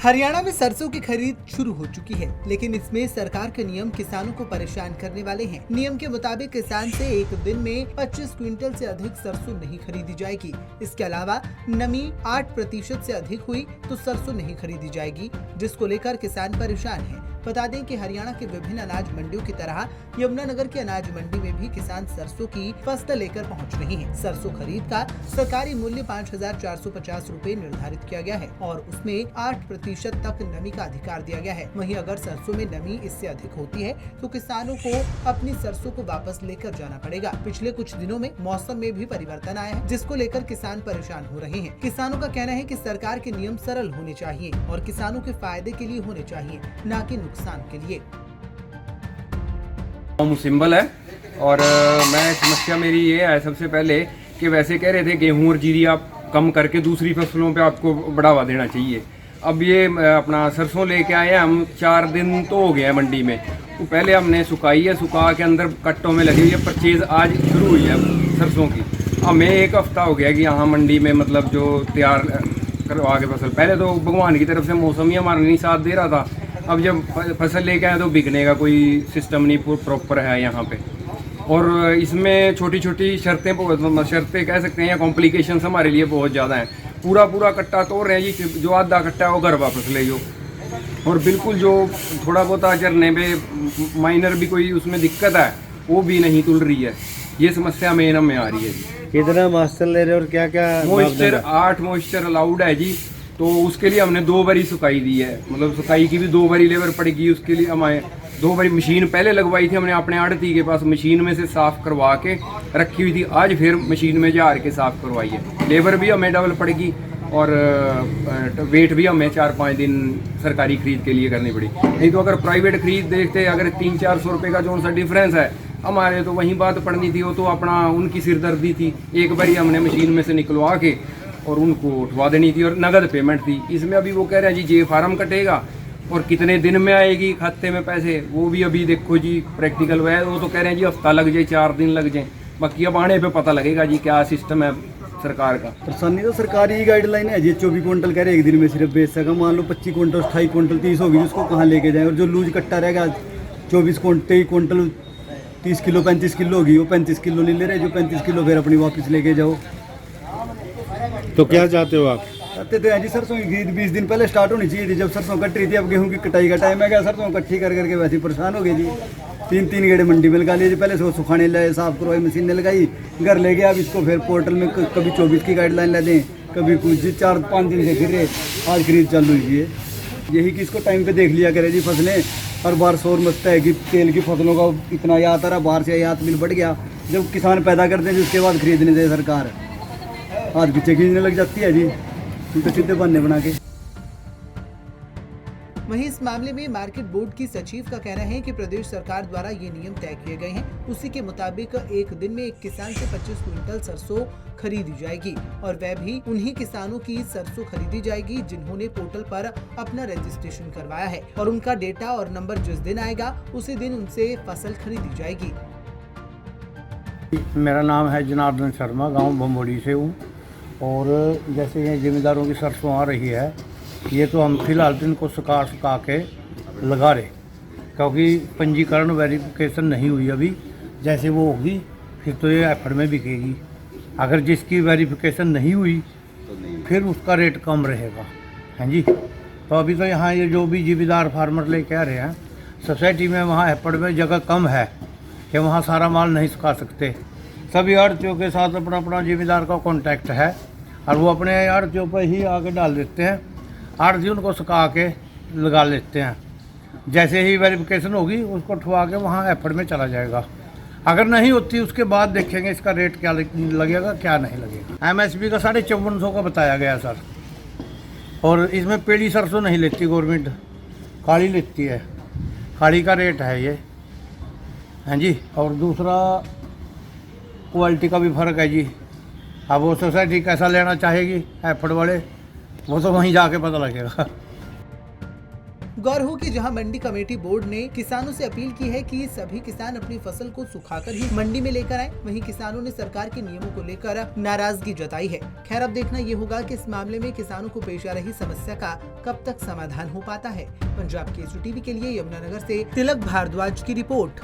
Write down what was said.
हरियाणा में सरसों की खरीद शुरू हो चुकी है, लेकिन इसमें सरकार के नियम किसानों को परेशान करने वाले हैं। नियम के मुताबिक किसान से एक दिन में 25 क्विंटल से अधिक सरसों नहीं खरीदी जाएगी। इसके अलावा नमी 8% से अधिक हुई तो सरसों नहीं खरीदी जाएगी, जिसको लेकर किसान परेशान हैं। बता दें कि हरियाणा के विभिन्न अनाज मंडियों की तरह यमुनानगर की अनाज मंडी में भी किसान सरसों की फसल लेकर पहुंच रहे हैं। सरसों खरीद का सरकारी मूल्य 5,450 रुपए निर्धारित किया गया है और उसमें 8% तक नमी का अधिकार दिया गया है। वहीं अगर सरसों में नमी इससे अधिक होती है तो किसानों को अपनी सरसों को वापस लेकर जाना पड़ेगा। पिछले कुछ दिनों में मौसम में भी परिवर्तन आया है, जिसको लेकर किसान परेशान हो रहे हैं। किसानों का कहना है कि सरकार के नियम सरल होने चाहिए और किसानों के फायदे के लिए होने चाहिए, न कि नुकसान के लिए। सिंबल है और मैं समस्या मेरी ये है सबसे पहले कि वैसे कह रहे थे गेहूं और जीरी आप कम करके दूसरी फसलों पे आपको बढ़ावा देना चाहिए। अब ये अपना सरसों लेके आए हैं हम, 4 दिन तो हो गए हैं मंडी में। तो पहले हमने सुखाई है, सुखा के अंदर कट्टों में लगी हुई है। परचेज आज शुरू हुई है सरसों की। हमें 1 हफ्ता हो गया कि यहाँ मंडी में मतलब जो तैयार करवा के फसल, पहले तो भगवान की तरफ से मौसम ही हमारा नहीं साथ दे रहा था। अब जब फसल लेके आए तो बिकने का कोई सिस्टम नहीं प्रॉपर है यहाँ पे। और इसमें छोटी छोटी शर्तें कह सकते हैं या कॉम्प्लिकेशंस हमारे लिए बहुत ज़्यादा हैं। पूरा कट्टा तोड़ रहे हैं जी, जो आधा कट्टा है वो घर वापस ले जो, और बिल्कुल जो थोड़ा बहुत चरने पे माइनर भी कोई उसमें दिक्कत है वो भी नहीं तुल रही है। ये समस्या मेन हमें आ रही है जी। कितना मॉइस्चर ले रहे हो और क्या क्या मॉइस्चर? 8 मॉइस्चर अलाउड है जी। तो उसके लिए हमने 2 बारी सुखाई दी है, मतलब सुखाई की भी 2 बारी लेबर पड़ेगी। उसके लिए हमारे 2 बारी मशीन पहले लगवाई थी हमने अपने आड़ती के पास, मशीन में से साफ़ करवा के रखी हुई थी। आज फिर मशीन में जा के साफ़ करवाई है। लेबर भी हमें डबल पड़ेगी और वेट भी हमें 4-5 दिन सरकारी खरीद के लिए करनी पड़ी। नहीं तो अगर प्राइवेट खरीद देखते अगर 300-400 रुपये का जो सा डिफरेंस है हमारे, तो वहीं बात पड़नी थी। वो तो अपना उनकी सिरदर्दी थी। एक बारी हमने मशीन में से निकलवा के और उनको उठवा देनी थी और नगद पेमेंट थी। इसमें अभी वो कह रहे हैं जी फार्म कटेगा और कितने दिन में आएगी खाते में पैसे, वो भी अभी देखो जी प्रैक्टिकल हुआ है। वो तो कह रहे हैं जी हफ्ता लग जाए, 4 दिन लग जाए। बाकी अब आने पे पता लगेगा जी क्या सिस्टम है सरकार का। परेशानी तो सरकारी गाइडलाइन है जी। 24 क्विंटल कह रहे एक दिन में सिर्फ बेच सका। मान लो 25 क्विंटल 28 क्विंटल 30 होगी, उसको कहाँ लेके जाए। और जो लूज कट्टा रहेगा 23 क्विंटल 30 किलो 35 किलो होगी, वो 35 किलो नहीं ले रहे। जो 35 किलो फिर अपनी वापस लेके जाओ। तो क्या चाहते हो आप? चाहते तो हैं जी सरसों की खरीद 20 दिन पहले स्टार्ट होनी चाहिए थी, जब सरसों कट रही थी। अब गेहूं की कटाई का टाइम है क्या? सरसों इकट्ठी कर करके वैसे ही परेशान हो गए जी। 3 गेड़े मंडी में लगा लिए जी। पहले से सुखाने लगे, साफ करवाई, मशीन ने लगाई, घर ले गया। अब इसको फिर पोर्टल में कभी 24 की गाइडलाइन ला दें, कभी कुछ 4-5 दिन से फिर रहे। आज खरीद चालू हुई है। यही कि इसको टाइम पे देख लिया करे जी फसलें। हर बार शोर मचता है कि तेल की फसलों का इतना आयात आ रहा, बाहर से आयात बिल बढ़ गया। जब किसान पैदा करते हैं उसके बाद खरीदने दे सरकार, आज पीछे खींचने लग जाती है जी, उनके सीधे बहाने बना के। वहीं इस मामले में मार्केट बोर्ड की सचिव का कहना है कि प्रदेश सरकार द्वारा ये नियम तय किए गए हैं। उसी के मुताबिक एक दिन में एक किसान से 25 क्विंटल सरसों खरीदी जाएगी और वह भी उन्हीं किसानों की सरसों खरीदी जाएगी जिन्होंने पोर्टल पर अपना रजिस्ट्रेशन करवाया है, और उनका डेटा और नंबर जिस दिन आएगा उसी दिन उनसे फसल खरीदी जाएगी। मेरा नाम है जनार्दन शर्मा, गांव बम्बोड़ी से हूँ। और जैसे ये जिम्मेदारों की सरसों आ रही है, ये तो हम फिलहाल तो इनको सुखा के लगा रहे, क्योंकि पंजीकरण वेरिफिकेशन नहीं हुई अभी। जैसे वो होगी फिर तो ये एफड में बिकेगी। अगर जिसकी वेरिफिकेशन नहीं हुई फिर उसका रेट कम रहेगा। हाँ जी। तो अभी तो यहाँ ये जो भी जिम्मेदार फार्मर ले कह रहे हैं सोसाइटी में, वहाँ एफड में जगह कम है कि वहाँ सारा माल नहीं सुखा सकते। सभी आड़तियों के साथ अपना अपना जिम्मेदार का कॉन्टैक्ट है और वो अपने आड़तियों पर ही आके डाल देते हैं। आड़ती उनको सुखा के लगा लेते हैं। जैसे ही वेरिफिकेशन होगी उसको उठवा के वहाँ एफड में चला जाएगा। अगर नहीं होती उसके बाद देखेंगे इसका रेट क्या लगेगा क्या नहीं लगेगा। एमएसपी का 5450 का बताया गया सर। और इसमें पेड़ी सरसों नहीं लेती गवर्नमेंट, काली लेती है। काली का रेट है ये। हाँ जी। और दूसरा क्वालिटी का भी फ़र्क है जी। अब वो सोसाइटी कैसा लेना चाहेगी एफड वाले, वो तो वहीं जाके पता लगेगा। गौर हो कि जहां मंडी कमेटी बोर्ड ने किसानों से अपील की है कि सभी किसान अपनी फसल को सुखाकर ही मंडी में लेकर आए, वहीं किसानों ने सरकार के नियमों को लेकर नाराजगी जताई है। खैर, अब देखना ये होगा कि इस मामले में किसानों को पेश आ रही समस्या का कब तक समाधान हो पाता है। पंजाब केसरी टीवी के लिए यमुनानगर से तिलक भारद्वाज की रिपोर्ट।